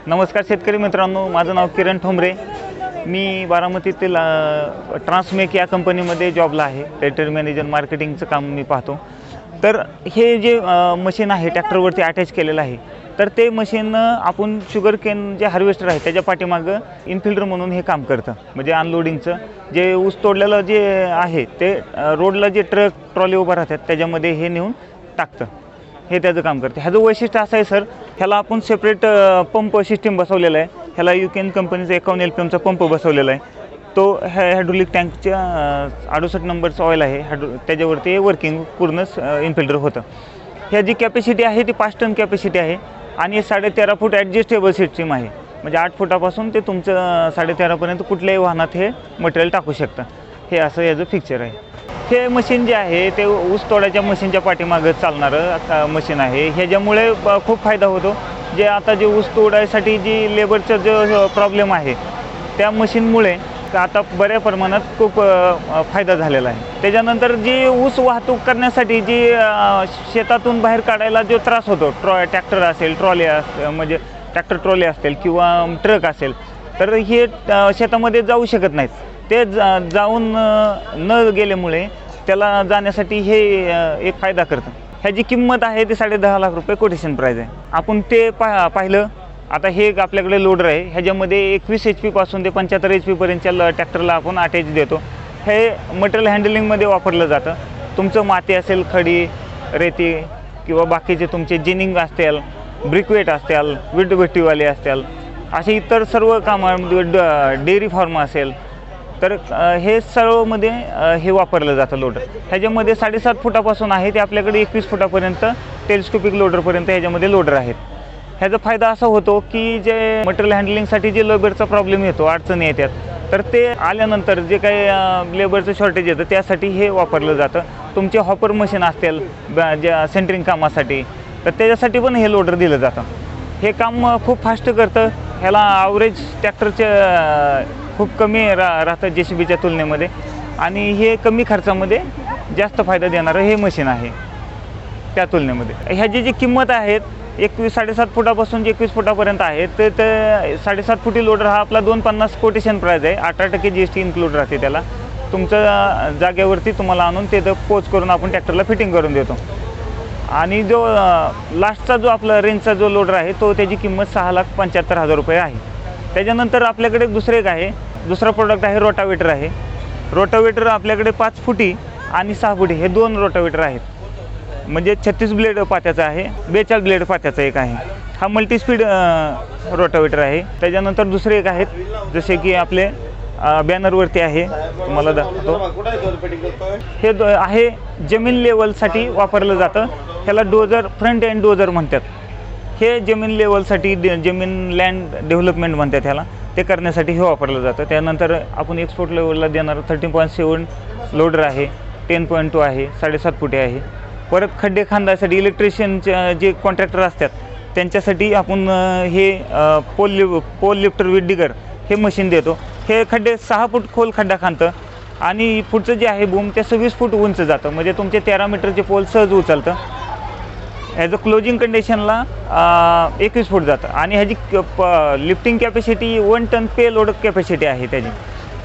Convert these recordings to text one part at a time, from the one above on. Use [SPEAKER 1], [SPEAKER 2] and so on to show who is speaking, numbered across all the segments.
[SPEAKER 1] नमस्कार शेतकरी मित्रांनो, माझं नाव किरण ठोंबरे. मी बारामतीतील ट्रान्समेक या कंपनीमध्ये जॉबला आहे. टेरिटरी मॅनेजर मार्केटिंगचं काम मी पाहतो. तर हे जे मशीन आहे ट्रॅक्टरवरती अटॅच केलेलं आहे, तर ते मशीन आपण शुगर केन जे हार्वेस्टर आहे त्याच्या पाठीमागं इनफिल्डर म्हणून हे काम करतं. म्हणजे अनलोडिंगचं जे ऊस तोडलेलं जे आहे ते रोडला जे ट्रक ट्रॉली उभं राहतात त्याच्यामध्ये हे नेऊन टाकतं. हे त्याचं काम करते. ह्याचं वैशिष्ट्य असं आहे सर, ह्याला आपण सेपरेट पंप सिस्टीम बसवलेला आहे. ह्याला युकेन कंपनीचा 51 LPMचा पंप बसवलेला आहे. तो हायड्रोलिक टँकच्या 68 नंबरचं ऑइल आहे, त्याच्यावरती वर्किंग पूर्ण इनफिल्टर होतं. ह्या जी कॅपॅसिटी आहे ती 5 टन कॅपॅसिटी आहे आणि 13.5 फूट ॲडजस्टेबल सिस्टीम आहे. म्हणजे 8 फुटापासून ते तुमचं 13.5पर्यंत कुठल्याही वाहनात हे मटेरियल टाकू शकतं. हे असं याचं फिक्चर आहे. हे मशीन जे आहे ते ऊस तोडायच्या मशीनच्या पाठीमागं चालणारं मशीन आहे. ह्याच्यामुळे खूप फायदा होतो. जे आता जे ऊस तोडायसाठी जी लेबरचा जो प्रॉब्लेम आहे त्या मशीनमुळे आता बऱ्या प्रमाणात खूप फायदा झालेला आहे. त्याच्यानंतर जी ऊस वाहतूक करण्यासाठी जी शेतातून बाहेर काढायला जो त्रास होतो, ट्रॅक्टर असेल, ट्रॉली म्हणजे ट्रॅक्टर ट्रॉली असेल किंवा ट्रक असेल, तर हे शेतामध्ये जाऊ शकत नाहीत. ते जाऊन न गेल्यामुळे त्याला जाण्यासाठी हे एक फायदा करतं. ह्याची किंमत आहे ती 10.5 लाख रुपये कोटेशन प्राईज आहे. आपण ते पाहिलं. आता हे एक आपल्याकडे लोडर आहे. ह्याच्यामध्ये 21 HP पासून ते 75 HP पर्यंतच्या ट्रॅक्टरला आपण अटॅच देतो. हे मटेरियल हँडलिंगमध्ये वापरलं जातं. तुमचं माती असेल, खडी, रेती किंवा बाकीचे तुमचे जिनिंग असतील, ब्रिकवेट असतील, विटभट्टीवाले असतील, असे इतर सर्व कामामध्ये डेअरी फार्म असेल, तर हे सर्वमध्ये हे वापरलं जातं लोडर. ह्याच्यामध्ये 7.5 फुटापासून आहे ते आपल्याकडे 21 फुटापर्यंत टेलिस्कोपिक लोडरपर्यंत ह्याच्यामध्ये लोडर आहेत. ह्याचा फायदा असा होतो की जे मटेरियल हँडलिंगसाठी जे लेबरचा प्रॉब्लेम येतो, अडचणी येतात, तर ते आल्यानंतर जे काही लेबरचं शॉर्टेज येतं त्यासाठी हे वापरलं जातं. तुमचे हॉपर मशीन असतील ज्या सेंटरिंग कामासाठी, तर त्याच्यासाठी पण हे लोडर दिलं जातं. हे काम खूप फास्ट करतं. ह्याला ॲव्हरेज ट्रॅक्टरचे खूप कमी राहतं JCBच्या तुलनेमध्ये, आणि हे कमी खर्चामध्ये जास्त फायदा देणारं हे मशीन आहे त्या तुलनेमध्ये. ह्याची जी किंमत आहे 7.5 फुटापासून 21 फुटापर्यंत आहे. तर 7.5 फुटी लोडर हा आपला 250 कोटेशन प्राईज आहे. 18% GST इन्क्लूड राहते त्याला. तुमचं जागेवरती तुम्हाला आणून ते पोच करून आपण ट्रॅक्टरला फिटिंग करून देतो. आणि जो लास्टचा जो आपला रेंजचा जो लोडर आहे तो त्याची किंमत 6,75,000 रुपये आहे. त्याच्यानंतर आपल्याकडे दुसरा प्रोडक्ट आहे, रोटावेटर आहे. रोटावेटर आपल्याकडे 5 फुटी आणि 6 फुटी हे 2 रोटावेटर आहेत. म्हणजे 36 ब्लेड पात्याचा आहे, 42 ब्लेड पात्याचा एक आहे. हा मल्टीस्पीड रोटावेटर आहे. त्याच्यानंतर दुसरे एक आहेत, जसे की आपले बॅनरवरती आहे, तुम्हाला दाखवतो. हे आहे जमीन लेवलसाठी वापरलं जातं. ह्याला डोजर, फ्रंट एंड डोजर म्हणतात. हे जमीन लेवलसाठी जमीन लँड डेव्हलपमेंट म्हणतात ह्याला, ते करण्यासाठी हे वापरलं जातं. त्यानंतर आपण एक्सपोर्ट लेवलला देणारं 13.7 लोडर आहे, 10.2 आहे, 7.5 फुटे आहे. परत खड्डे खांदासाठी इलेक्ट्रिशियनचे जे कॉन्ट्रॅक्टर असतात त्यांच्यासाठी आपण हे पोल लिफ्टर विथ डिगर हे मशीन देतो. हे खड्डे 6 फूट खोल खड्डा खांदतं आणि पुढचं जे आहे बूम ते 26 फूट उंच जातं. म्हणजे तुमचे 13 मीटरचे पोल सहज उचलतं. ह्याचं क्लोजिंग कंडिशनला 21 फूट जातं. आणि ह्याची लिफ्टिंग कॅपॅसिटी 1 टन पे लोड कॅपॅसिटी आहे त्याची.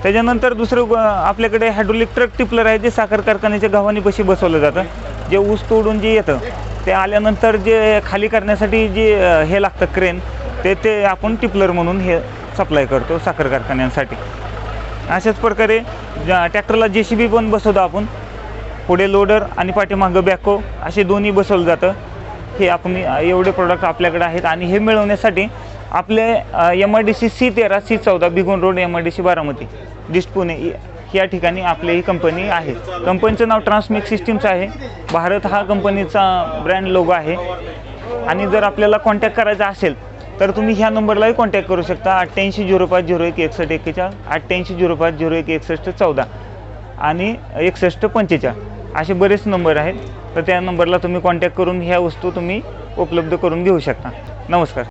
[SPEAKER 1] त्याच्यानंतर दुसरं आपल्याकडे हायड्रोलिक ट्रक टिपलर आहे, जे साखर कारखान्याच्या गव्हाणीपाशी बसवलं जातं. जे ऊस तोडून जे येतं ते आल्यानंतर जे खाली करण्यासाठी जे हे लागतं क्रेन, ते आपण टिपलर म्हणून हे सप्लाय करतो साखर कारखान्यांसाठी. अशाच प्रकारे ट्रॅक्टरला JCB पण बसवतो आपण. पुढे लोडर आणि पाठीमागं बॅको असे दोन्ही बसवलं जातं. हे आपण एवढे प्रोडक्ट आपल्याकडे आहेत. आणि हे मिळवण्यासाठी आपले MIDC C13 C14 Bhigwan road, MIDC Baramati, dist Pune या ठिकाणी आपली ही कंपनी आहे. कंपनीचं नाव ट्रान्समेक सिस्टीम्स आहे. भारत हा कंपनीचा ब्रँड लोगो आहे. आणि जर आपल्याला कॉन्टॅक्ट करायचा असेल तर तुम्ही ह्या नंबरलाही कॉन्टॅक्ट करू शकता. 8805016141, 8805016114 आणि 6145 असे बरेच नंबर आहेत. तर त्या नंबरला तुम्ही कॉन्टॅक्ट करून ह्या वस्तू तुम्ही उपलब्ध करून घेऊ शकता. नमस्कार.